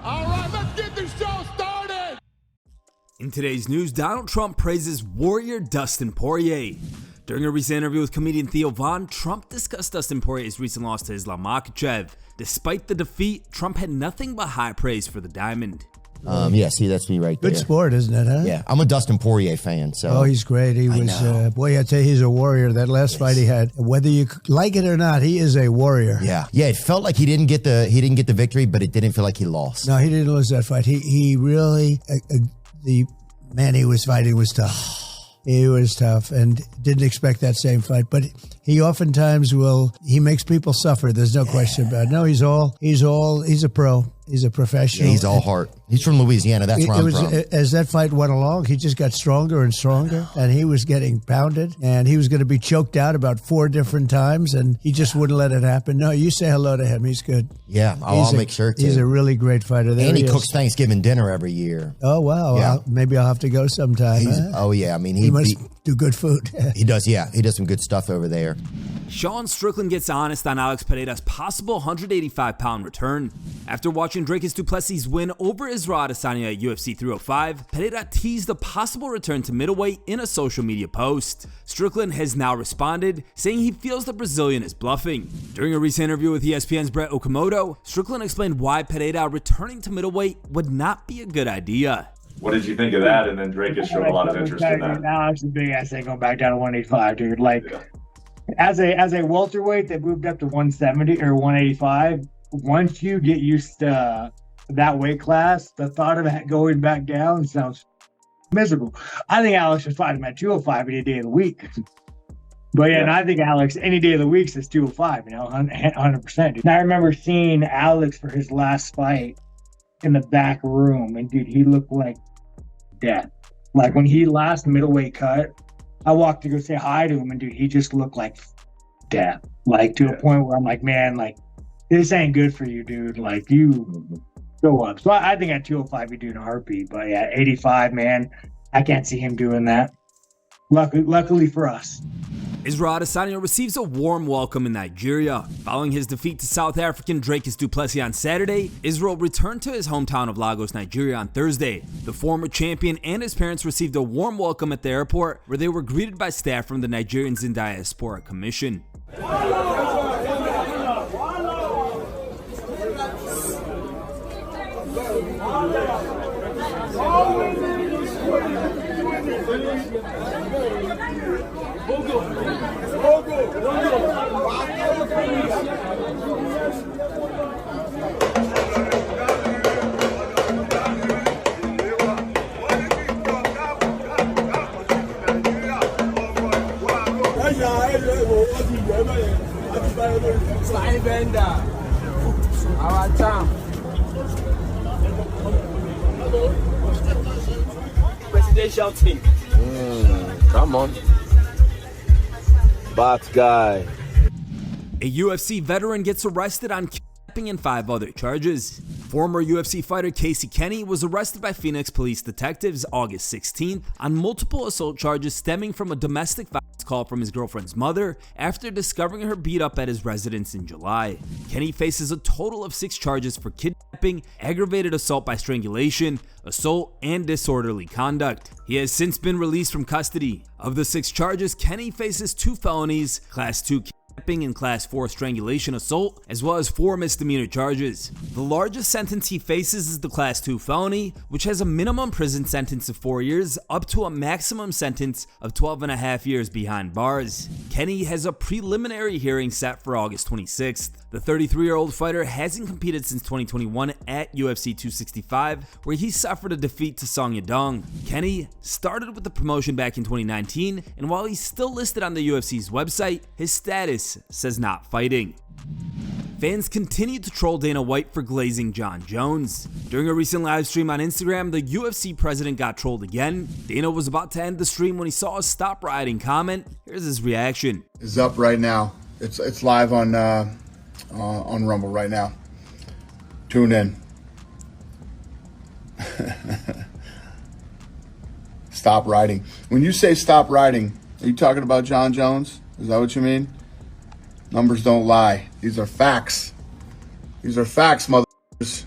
All right, let's get this show started. In today's news, Donald Trump praises warrior Dustin Poirier. During a recent interview with comedian Theo Von, Trump discussed Dustin Poirier's recent loss to Islam Makhachev. Despite the defeat, Trump had nothing but high praise for the Diamond. Yeah, see, that's me right there. Good sport, isn't it, huh? Yeah, I'm a Dustin Poirier fan. So. Oh, he's great. He was, boy, I tell you, he's a warrior. That last fight he had, whether you like it or not, he is a warrior. Yeah, it felt like he didn't get the victory, but it didn't feel like he lost. No, he didn't lose that fight. He really, the man he was fighting was tough. He was tough and didn't expect that same fight, but he oftentimes he makes people suffer. There's no question about it. No, he's a pro. He's a professional. Yeah, he's all heart. He's from Louisiana. That's where I'm from. As that fight went along, he just got stronger and stronger, and he was getting pounded, and he was going to be choked out about 4 different times, and he just wouldn't let it happen. No, you say hello to him. He's good. Yeah, I'll make sure to. He's a really great fighter. There and he cooks Thanksgiving dinner every year. Oh, wow. Yeah. Maybe I'll have to go sometime. Oh, yeah. I mean, he must do good food. He does, yeah. He does some good stuff over there. Sean Strickland gets honest on Alex Pereira's possible 185-pound return. After watching Dricus du Plessis win over Israel Adesanya at UFC 305, Pereira teased a possible return to middleweight in a social media post. Strickland has now responded, saying he feels the Brazilian is bluffing. During a recent interview with ESPN's Brett Okamoto, Strickland explained why Pereira returning to middleweight would not be a good idea. What did you think of that? And then Drake has shown a lot of interest in that. Alex is a big ass thing going back down to 185, dude. Like, as a welterweight that moved up to 170 or 185, once you get used to that weight class, the thought of that going back down sounds miserable. I think Alex should fight him at 205 any day of the week. But yeah, and I think Alex any day of the week is 205, 100%. Dude. And I remember seeing Alex for his last fight in the back room, and dude, he looked like death. Like when he last middleweight cut, I walked to go say hi to him, and dude, he just looked like death. Like to a point where I'm like, man, like this ain't good for you, dude. Like you go up. So I think at 205 he'd do in a heartbeat, but yeah, 85, man, I can't see him doing that. Luckily for us. Israel Adesanya receives a warm welcome in Nigeria. Following his defeat to South African Dricus du Plessis on Saturday, Israel returned to his hometown of Lagos, Nigeria on Thursday. The former champion and his parents received a warm welcome at the airport, where they were greeted by staff from the Nigerians in Diaspora Commission. Presidential team. Come on. Bad guy. A UFC veteran gets arrested on kidnapping and 5 other charges. Former UFC fighter Casey Kenny was arrested by Phoenix police detectives August 16th on multiple assault charges stemming from a domestic violence call from his girlfriend's mother after discovering her beat up at his residence in July. Kenny faces a total of 6 charges for kidnapping, aggravated assault by strangulation, assault, and disorderly conduct. He has since been released from custody. Of the 6 charges, Kenny faces 2 felonies, Class 2 kidnapping and Class 4 strangulation assault, as well as 4 misdemeanor charges. The largest sentence he faces is the Class 2 felony, which has a minimum prison sentence of 4 years up to a maximum sentence of 12.5 years behind bars. Kenny has a preliminary hearing set for August 26th. The 33-year-old fighter hasn't competed since 2021 at UFC 265, where he suffered a defeat to Song Yadong. Kenny started with the promotion back in 2019, and while he's still listed on the UFC's website, his status says not fighting. Fans continue to troll Dana White for glazing Jon Jones. During a recent live stream on Instagram, the UFC president got trolled again. Dana was about to end the stream when he saw a "stop rioting" comment. Here's his reaction. It's up right now. It's live on Rumble right now. Tune in. Stop writing. When you say stop writing, are you talking about Jon Jones? Is that what you mean? Numbers don't lie. These are facts. These are facts, motherfuckers.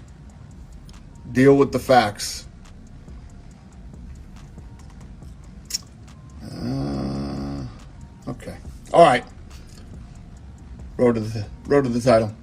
Deal with the facts. Okay. All right. Road to the title.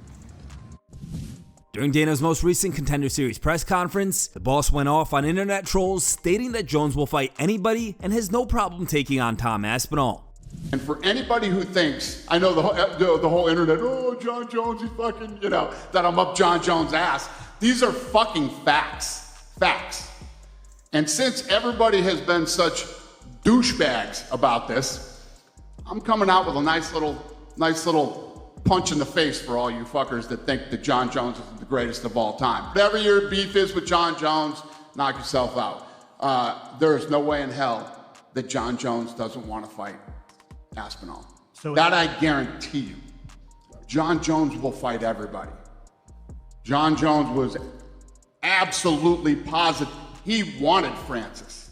During Dana's most recent Contender Series press conference, the boss went off on internet trolls stating that Jones will fight anybody and has no problem taking on Tom Aspinall. And for anybody who thinks, I know the whole internet, oh, Jon Jones, he's fucking, that I'm up Jon Jones' ass. These are fucking facts. Facts. And since everybody has been such douchebags about this, I'm coming out with a nice little punch in the face for all you fuckers that think that Jon Jones is the greatest of all time. Whatever your beef is with Jon Jones, knock yourself out. There is no way in hell that Jon Jones doesn't want to fight Aspinall. That I guarantee you. Jon Jones will fight everybody. Jon Jones was absolutely positive. He wanted Francis.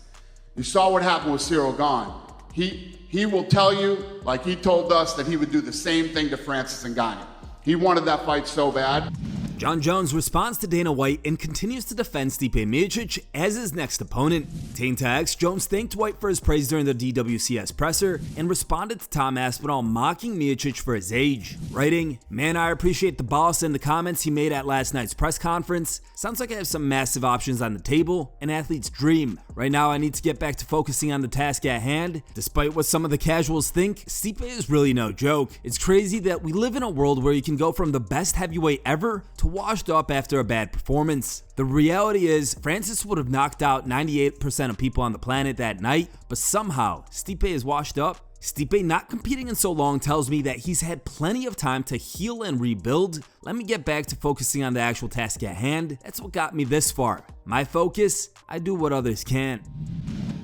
You saw what happened with Cyril Gane. He will tell you, like he told us, that he would do the same thing to Francis Ngannou. He wanted that fight so bad. Jon Jones responds to Dana White and continues to defend Stipe Miocic as his next opponent. Taking to X, Jones thanked White for his praise during the DWCS presser and responded to Tom Aspinall mocking Miocic for his age, writing, "Man, I appreciate the boss and the comments he made at last night's press conference. Sounds like I have some massive options on the table, an athlete's dream. Right now I need to get back to focusing on the task at hand. Despite what some of the casuals think, Stipe is really no joke. It's crazy that we live in a world where you can go from the best heavyweight ever to washed up after a bad performance. The reality is, Francis would have knocked out 98% of people on the planet that night, but somehow, Stipe is washed up. Stipe not competing in so long tells me that he's had plenty of time to heal and rebuild. Let me get back to focusing on the actual task at hand. That's what got me this far. My focus, I do what others can't."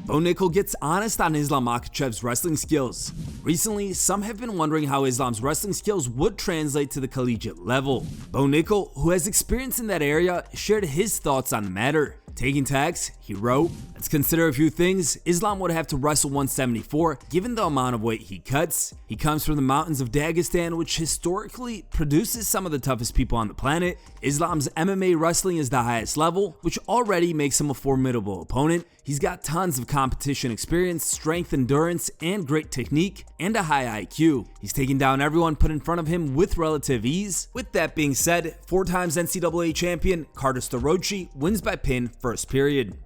Bo Nickal gets honest on Islam Makhachev's wrestling skills. Recently, some have been wondering how Islam's wrestling skills would translate to the collegiate level. Bo Nickal, who has experience in that area, shared his thoughts on the matter. Taking tags, he wrote, "Let's consider a few things. Islam would have to wrestle 174 given the amount of weight he cuts. He comes from the mountains of Dagestan, which historically produces some of the toughest people on the planet. Islam's MMA wrestling is the highest level, which already makes him a formidable opponent. He's got tons of competition experience, strength, endurance, and great technique, and a high IQ. He's taking down everyone put in front of him with relative ease." With that being said, 4 times NCAA champion Carter Starochi wins by pin first period.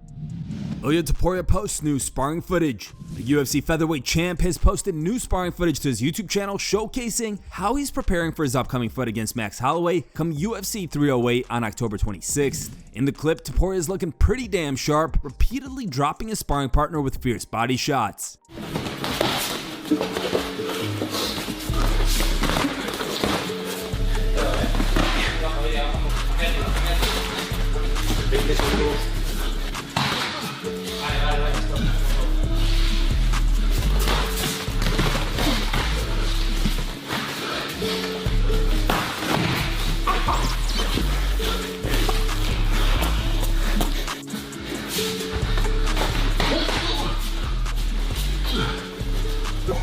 Ilia Topuria posts new sparring footage. The UFC featherweight champ has posted new sparring footage to his YouTube channel showcasing how he's preparing for his upcoming fight against Max Holloway come UFC 308 on October 26th. In the clip, Topuria is looking pretty damn sharp, repeatedly dropping his sparring partner with fierce body shots.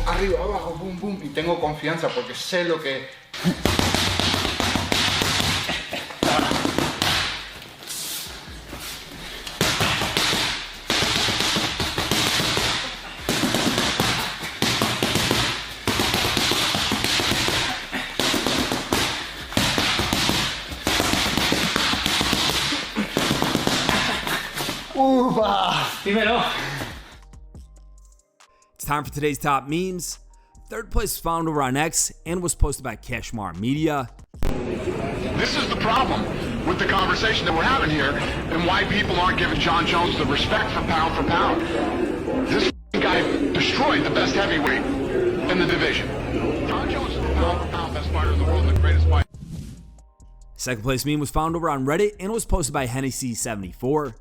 Arriba, abajo, boom, boom, y tengo confianza porque sé lo que... Dímelo. It's time for today's top memes. Third place was found over on X and was posted by Kashmar Media. This is the problem with the conversation that we're having here and why people aren't giving Jon Jones the respect for pound. This guy destroyed the best heavyweight in the division. Jon Jones is the pound best fighter in the world and the greatest fighter. Second place meme was found over on Reddit and was posted by Hennessy74.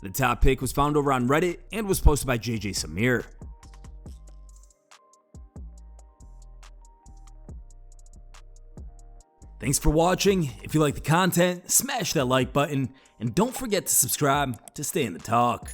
The top pick was found over on Reddit and was posted by JJ Samir. Thanks for watching. If you like the content, smash that like button and don't forget to subscribe to stay in the talk.